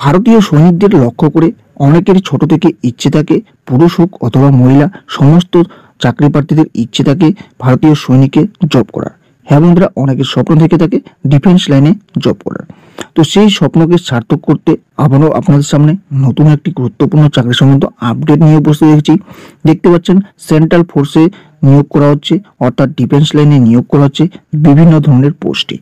ভারতীয় সৈনিকদের লক্ষ্য করে অনেকেরই ছোট থেকে ইচ্ছে থাকে, পুরুষ হোক অথবা মহিলা, সমস্ত চাকরি প্রার্থীদের ইচ্ছে থাকে ভারতীয় সৈনিকে জব করার। হ্যাঁ বন্ধুরা, অনেকের স্বপ্ন থেকে থাকে ডিফেন্স লাইনে জব করার। তো সেই স্বপ্নকে সার্থক করতে আবারও আপনাদের সামনে নতুন একটি গুরুত্বপূর্ণ চাকরি সম্বন্ধ আপডেট নিয়ে উপস্থিত হয়েছি। দেখতে পাচ্ছেন সেন্ট্রাল ফোর্সে নিয়োগ করা হচ্ছে, অর্থাৎ ডিফেন্স লাইনে নিয়োগ করা হচ্ছে বিভিন্ন ধরনের পোস্টে।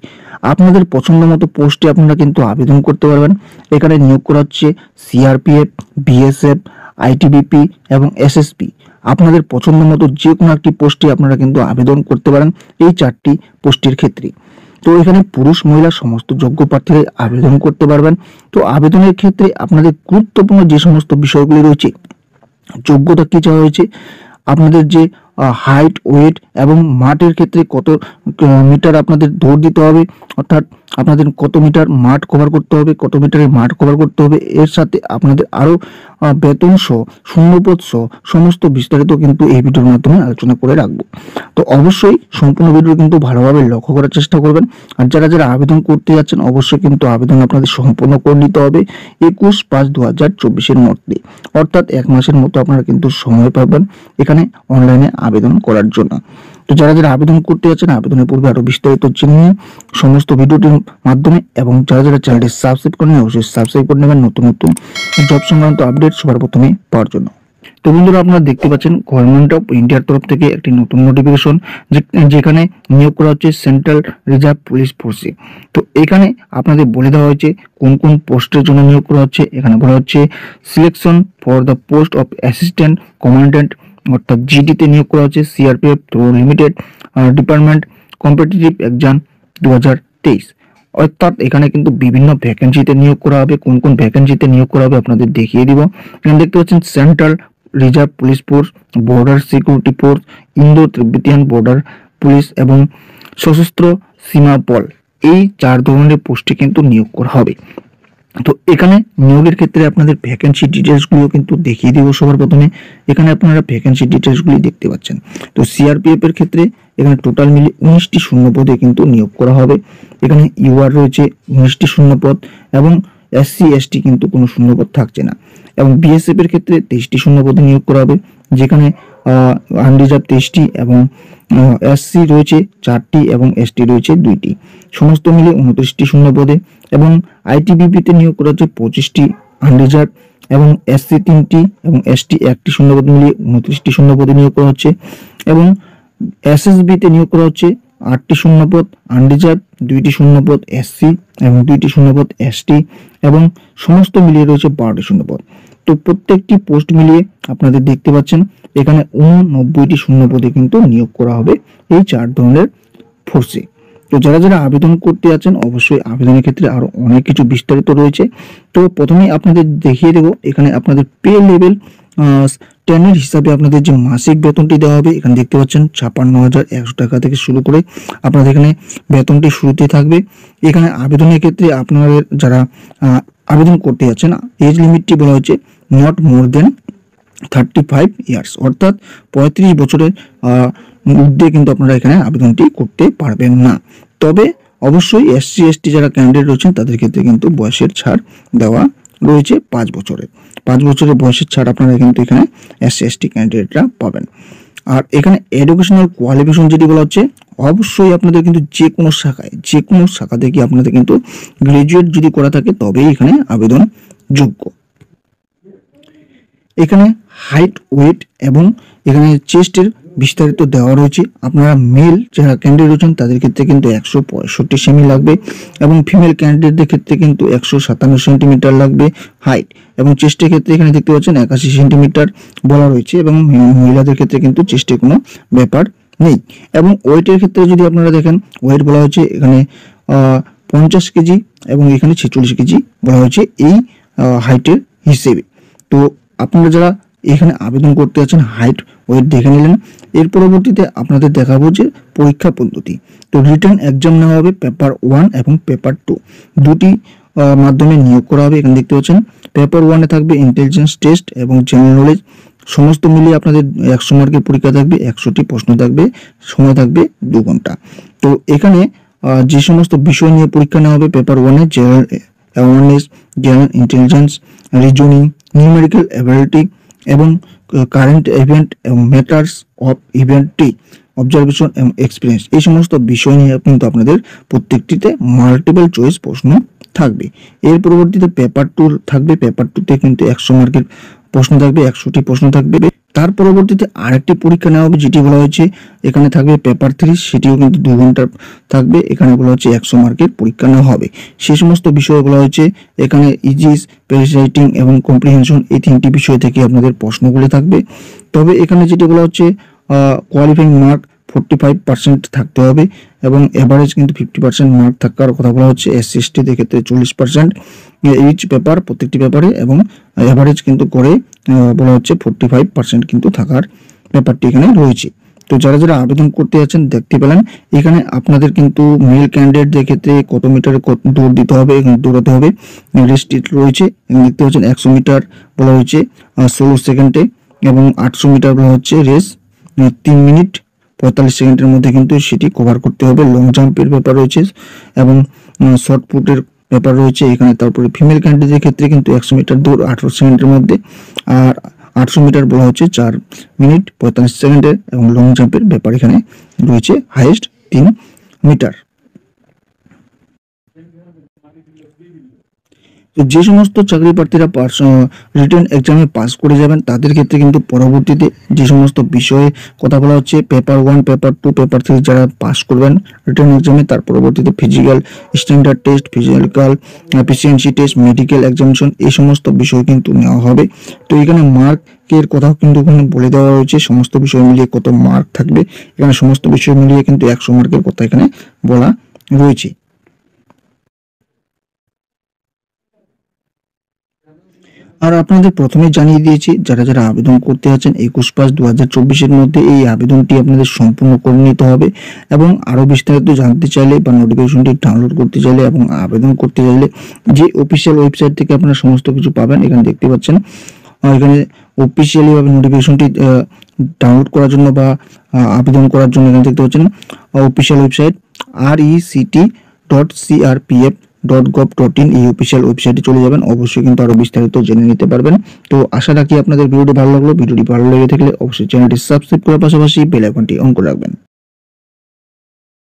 আপনাদের পছন্দ মতো পোস্টে আপনারা কিন্তু আবেদন করতে পারবেন। এখানে নিয়োগ করা হচ্ছে সিআরপিএফ, বিএসএফ, আইটিবিপি এবং এসএসপি। আপনাদের পছন্দ মতো যে কোনো একটি পোস্টে আপনারা কিন্তু আবেদন করতে পারেন এই 4টি পোস্টের ক্ষেত্রে। তো এখানে পুরুষ মহিলা সমস্ত যোগ্য প্রার্থীরা আবেদন করতে পারবেন। তো আবেদনের ক্ষেত্রে আপনাদের গুরুত্বপূর্ণ যে সমস্ত বিষয়গুলি রয়েছে, যোগ্যতা কি চাওয়া হয়েছে, আপনাদের যে হাইট, ওয়েট এবং মাঠের ক্ষেত্রে কত মিটার আপনাদের দৌড় দিতে হবে, অর্থাৎ আপনাদের কত মিটার মাঠ কভার করতে হবে, কত মিটারের মাঠ কভার করতে হবে, এর সাথে আপনাদের আরও বেতন সহ, শূন্যপদ সহ সমস্ত বিস্তারিত কিন্তু এই ভিডিওর মাধ্যমে আলোচনা করে রাখবো। তো অবশ্যই সম্পূর্ণ ভিডিও কিন্তু ভালোভাবে লক্ষ্য করার চেষ্টা করবেন। আর যারা যারা আবেদন করতে যাচ্ছেন অবশ্যই কিন্তু আবেদন আপনাদের সম্পূর্ণ করে নিতে হবে 21/5/2024 মধ্যে, অর্থাৎ 1 মাসের মতো আপনারা কিন্তু সময় পাবেন এখানে অনলাইনে আবেদন করার জন্য। তো যারা যারা আবেদন করতে যাচ্ছেন আবেদনের পূর্বে আরো বিস্তারিত জেনে সমস্ত ভিডিওটির মাধ্যমে, এবং যারা যারা চ্যানেলটি সাবস্ক্রাইব করেন অবশ্যই সাবস্ক্রাইব করে নেবেন নতুন নতুন জব সংক্রান্ত আপডেট সবার প্রথমে পাওয়ার জন্য। তো বন্ধুরা, আপনারা দেখতে পাচ্ছেন গভর্নমেন্ট অফ ইন্ডিয়ার তরফ থেকে একটি নতুন নোটিফিকেশন, যেখানে নিয়োগ করা হচ্ছে সেন্ট্রাল রিজার্ভ পুলিশ ফোর্সে। তো এখানে আপনাদের বলে দেওয়া হয়েছে কোন কোন পোস্টের জন্য নিয়োগ করা হচ্ছে। এখানে বলা হচ্ছে selection for the post of assistant commandant, অর্থাৎ জিডিতে নিয়োগ করা হচ্ছে CRPF through limited department competitive exam 2023। অর্থাৎ এখানে কিন্তু বিভিন্ন ভ্যাকেন্সিতে নিয়োগ করা হবে। কোন কোন ভ্যাকেন্সিতে নিয়োগ করা হবে আপনাদের দেখিয়ে দিব। এখানে দেখতে পাচ্ছেন central reserve police force, border security force, Indo Tibetan border police এবং সশস্ত্র সীমা বল, এই 4 ধরনের পোস্টে কিন্তু নিয়োগ করা হবে। তো এখানে নিয়োগের ক্ষেত্রে আপনাদের ভ্যাকেন্সি ডিটেলসগুলো কিন্তু দেখিয়ে দিব সবার প্রথমে। এখানে আপনারা ভ্যাকেন্সি ডিটেলসগুলি দেখতে পাচ্ছেন। তো সিআরপিএফ এর ক্ষেত্রে এখানে টোটাল মিলে 19টি শূন্যপদে কিন্তু নিয়োগ করা হবে। এখানে ইউআর রয়েছে 19টি শূন্যপদ এবং এসসি এসটি কিন্তু কোনো শূন্যপদ থাকছে না। এবং বিএসএফ এর ক্ষেত্রে 23টি শূন্যপদে নিয়োগ করা হবে, যেখানে আনরিজার্ভ 23টি এবং এসসি রয়েছে 4টি এবং এসটি রয়েছে 2টি, সমস্ত মিলে 29টি শূন্যপদে। এবং আইটিবিপিতে নিয়োগ করা হচ্ছে 25টি আনরিজার্ভ এবং এসসি 3টি এবং এসটি 1টি শূন্যপদ মিলিয়ে 29টি শূন্যপদে নিয়োগ করা হচ্ছে। এবং এসএসবিতে নিয়োগ করা হচ্ছে 8টি শূন্যপদ আনরিজার্ভ, 2টি শূন্যপদ এসসি এবং 2টি শূন্যপদ এসটি, এবং সমস্ত মিলিয়ে রয়েছে 12টি শূন্যপদ। তো প্রত্যেকটি পোস্ট মিলিয়ে আপনাদের দেখতে পাচ্ছেন এখানে 89টি শূন্যপদে কিন্তু নিয়োগ করা হবে এই 4 ধরনের ফোর্সে। তো যারা যারা আবেদন করতে যাচ্ছেন অবশ্যই আবেদনের ক্ষেত্রে আরো অনেক কিছু বিস্তারিত রয়েছে। তো প্রথমেই আপনাদের দেখিয়ে দেবো এখানে আপনাদের পে লেভেল 10 এর হিসাবে আপনাদের যে মাসিক বেতনটি দেওয়া হবে, এখানে দেখতে পাচ্ছেন 56,100 টাকা থেকে শুরু করে আপনাদের এখানে বেতনটি শুরুতে থাকবে। এখানে আবেদনের ক্ষেত্রে আপনাদের যারা আবেদন করতে যাচ্ছেন এজ লিমিটটি বলা হচ্ছে নট মোর দেন 35 ইয়ার্স, অর্থাৎ 35 বছরের ঊর্ধ্বে কিন্তু আপনারা এখানে আবেদনটি করতে পারবেন না। তবে অবশ্যই এসসি এসটি যারা ক্যান্ডিডেট রয়েছেন তাদের ক্ষেত্রে কিন্তু বয়সের ছাড় দেওয়া রয়েছে 5 বছরের। 5 বছরের বয়সের ছাড় আপনারা কিন্তু এখানে এসসি এসটি ক্যান্ডিডেটরা পাবেন। আর এখানে এডুকেশনাল কোয়ালিফিকেশন যেটি বলা হচ্ছে, অবশ্যই আপনাদের কিন্তু যে কোনো শাখা থেকে আপনাদের কিন্তু গ্রাজুয়েট যদি করা থাকে তবেই এখানে আবেদন যোগ্য। এখানে হাইট, ওয়েট এবং এখানে চেস্টের বিস্তারিত দেওয়া রয়েছে। আপনারা মেল যারা ক্যান্ডিডেট রয়েছেন তাদের ক্ষেত্রে কিন্তু 165 সেমি লাগবে, এবং ফিমেল ক্যান্ডিডেটদের ক্ষেত্রে কিন্তু 157 সেন্টিমিটার লাগবে হাইট, এবং চেস্টের ক্ষেত্রে এখানে দেখতে পাচ্ছেন 81 সেন্টিমিটার বলা রয়েছে, এবং মহিলাদের ক্ষেত্রে কিন্তু চেস্টে কোনো ব্যাপার নেই। এবং ওয়েটের ক্ষেত্রে যদি আপনারা দেখেন ওয়েট বলা হয়েছে এখানে 50 কেজি এবং এখানে 46 কেজি বলা হয়েছে এই হাইটের হিসেবে। তো আপনারা যারা এখানে আবেদন করতে যাচ্ছেন হাইট ওয়েট দেখে নিলেন। এর পরবর্তীতে আপনাদের দেখাবো যে পরীক্ষা পদ্ধতি। তো রিটেন এক্সাম নেওয়া হবে পেপার 1 এবং পেপার 2, দুটি মাধ্যমে নিয়োগ করা হবে। এখানে দেখতে পাচ্ছেন পেপার 1-এ থাকবে ইন্টেলিজেন্স টেস্ট এবং জেনারেল নলেজ, সমস্ত মিলিয়ে আপনাদের 100 মার্কের পরীক্ষা থাকবে, 100টি প্রশ্ন থাকবে, সময় থাকবে 2 ঘন্টা। তো এখানে যে সমস্ত বিষয় নিয়ে পরীক্ষা নেওয়া হবে পেপার 1-এ general awareness, general intelligence, reasoning, numerical ability এবং কারেন্ট ইভেন্ট এবং ম্যাটার্স অফ ইভেন্টটি, অবজারভেশন এবং এক্সপিরিয়েন্স, এই সমস্ত বিষয় নিয়ে কিন্তু আপনাদের প্রত্যেকটিতে মাল্টিপল চয়েস প্রশ্ন থাকবে। এর পরবর্তীতে পেপার 2 থাকবে। পেপার 2তে কিন্তু 100 মার্কের প্রশ্ন থাকবে, 100টি প্রশ্ন থাকবে। তার পরবর্তীতে আরেকটি পরীক্ষা নেওয়া হবে, যেটি বলা হয়েছে এখানে থাকবে পেপার 3, সেটিও কিন্তু 2 ঘন্টার থাকবে। এখানে বলা হচ্ছে 100 মার্কের পরীক্ষা নেওয়া হবে। সেই সমস্ত বিষয় বলা হয়েছে এখানে ইজিস, পেজ রাইটিং এবং কম্প্রিহেনশন, এই 3টি বিষয় থেকে আপনাদের প্রশ্নগুলি থাকবে। তবে এখানে যেটি বলা হচ্ছে কোয়ালিফাইং মার্ক 45% থাকতে হবে এবং এভারেজ কিন্তু 50% মার্ক থাকার কথা বলা হচ্ছে। এসসি এসটিদের ক্ষেত্রে 40% ইচ পেপার, প্রত্যেকটি পেপারে, এবং এভারেজ কিন্তু করে বলা হচ্ছে 45% কিন্তু থাকার ব্যাপারটি এখানে রয়েছে। তো যারা যারা আবেদন করতে যাচ্ছেন দেখতে পেলেন এখানে আপনাদের কিন্তু মেল ক্যান্ডিডেটদের ক্ষেত্রে কত মিটারে দৌড় দিতে হবে, দৌড়াতে হবে, রেস্ট্রিক্ট রয়েছে। দেখতে পাচ্ছেন 100 মিটার বলা হয়েছে 16 সেকেন্ডে এবং 800 মিটার বলা হচ্ছে রেস 3 মিনিট 45 সেকেন্ডের মধ্যে কিন্তু সেটি কভার করতে হবে। লং জাম্পের ব্যাপার রয়েছে এবং শর্ট পুটের ব্যাপার রয়েছে এখানে। তারপরে ফিমেল ক্যান্ডিডেটের ক্ষেত্রে কিন্তু 100 মিটার দৌড় 18 সেকেন্ডের মধ্যে, আর 800 মিটার বলা হচ্ছে 4 মিনিট 45 সেকেন্ডের, এবং লং জাম্পের ব্যাপার এখানে রয়েছে হাইয়েস্ট 3 মিটার। তো যে সমস্ত চাকরি প্রার্থীরা রিটেন এক্সামে পাস করে যাবেন তাদের ক্ষেত্রে কিন্তু পরবর্তীতে যে সমস্ত বিষয়ে কথা বলা হচ্ছে, পেপার 1, পেপার 2, পেপার 3 যারা পাস করবেন রিটেন এক্সামে, তার পরবর্তীতে physical standard test, physical efficiency test, medical examination, এই সমস্ত বিষয় কিন্তু নেওয়া হবে। তো এখানে মার্কের কথাও কিন্তু এখানে বলে দেওয়া হয়েছে, সমস্ত বিষয় মিলিয়ে কত মার্ক থাকবে। এখানে সমস্ত বিষয় মিলিয়ে কিন্তু 100 মার্কের কথা এখানে বলা রয়েছে। আর আপনাদের প্রথমে জানিয়ে দিয়েছি যারা যারা আবেদন করতে আছেন 21/5/2024 মধ্যে এই আবেদনটি আপনাদের সম্পূর্ণ করে নিতে হবে। এবং আরও বিস্তারিত জানতে চাইলে বা নোটিফিকেশনটি ডাউনলোড করতে চাইলে এবং আবেদন করতে চাইলে যে অফিসিয়াল ওয়েবসাইট থেকে আপনারা সমস্ত কিছু পাবেন, এখানে দেখতে পাচ্ছেন এখানে অফিসিয়ালি ভাবে নোটিফিকেশনটি ডাউনলোড করার জন্য বা আবেদন করার জন্য এখানে দেখতে পাচ্ছেন অফিসিয়াল ওয়েবসাইট rect.crpf.gov.in, এই অফিসিয়াল ওয়েবসাইটে চলে যাবেন। অবশ্যই কিন্তু আরো বিস্তারিত জেনে নিতে পারবেন। তো আশা রাখি আপনাদের ভিডিওটি ভালো লাগলো। ভিডিওটি ভালো লেগে থাকলে অবশ্যই চ্যানেলটি সাবস্ক্রাইব করার পাশাপাশি বেল আইকনটি অন করে রাখবেন।